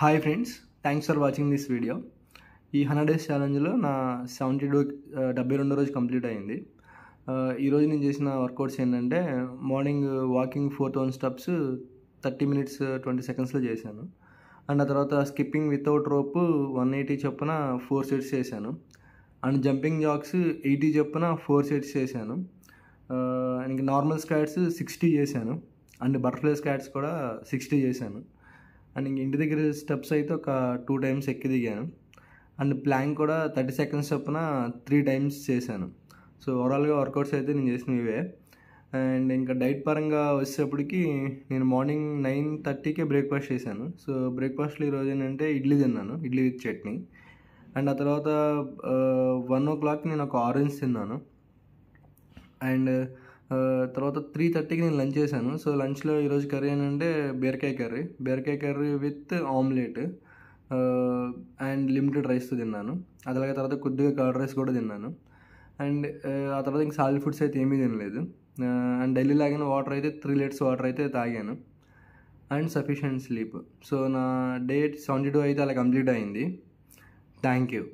Hi friends, thanks for watching this video. ఈ 100 days ఛాలెంజ్లో నా 72 రోజు కంప్లీట్ అయింది. ఈరోజు నేను చేసిన వర్కౌట్స్ ఏంటంటే, మార్నింగ్ వాకింగ్ 4000 స్టెప్స్ 30 మినిట్స్ 20 సెకండ్స్లో చేశాను. అండ్ ఆ తర్వాత స్కిప్పింగ్ వితౌట్ రోప్ 180 చొప్పున 4 సెట్స్ చేశాను. అండ్ జంపింగ్ జాక్స్ 80 చొప్పున 4 సెట్స్ చేశాను. ఇంక నార్మల్ స్క్వాట్స్ 60 చేశాను. అండ్ బటర్ఫ్లై స్క్వాట్స్ కూడా 60 చేశాను. అండ్ ఇంక ఇంటి దగ్గర స్టెప్స్ అయితే ఒక 2 టైమ్స్ ఎక్కి దిగాను. అండ్ ప్లాంక్ కూడా 30 సెకండ్స్ చొప్పున 3 టైమ్స్ చేశాను. సో ఓవరాల్గా వర్కౌట్స్ అయితే నేను చేసినవి ఇవే. అండ్ ఇంకా డైట్ పరంగా వచ్చేటప్పటికి నేను మార్నింగ్ 9:30కే బ్రేక్ఫాస్ట్ చేశాను. సో బ్రేక్ఫాస్ట్లో ఈరోజు ఏంటంటే ఇడ్లీ తిన్నాను, ఇడ్లీ విత్ చట్నీ. అండ్ ఆ తర్వాత 1 o'clock నేను ఒక ఆరెంజ్ తిన్నాను. అండ్ తర్వాత 3:30కి నేను లంచ్ చేశాను. సో లంచ్లో ఈరోజు కర్రీ ఏంటంటే బీరకాయ curry with omelette and limited రైస్తో తిన్నాను. అలాగే తర్వాత కొద్దిగా కర్డ్ రైస్ కూడా తిన్నాను. అండ్ ఆ తర్వాత ఇంక సాలిడ్ ఫుడ్స్ అయితే ఏమీ తినలేదు. అండ్ డైలీ లాగిన వాటర్ అయితే 3 లీటర్స్ వాటర్ అయితే తాగాను. And sufficient sleep. సో నా డే 72 అయితే అలా కంప్లీట్ అయింది. Thank you.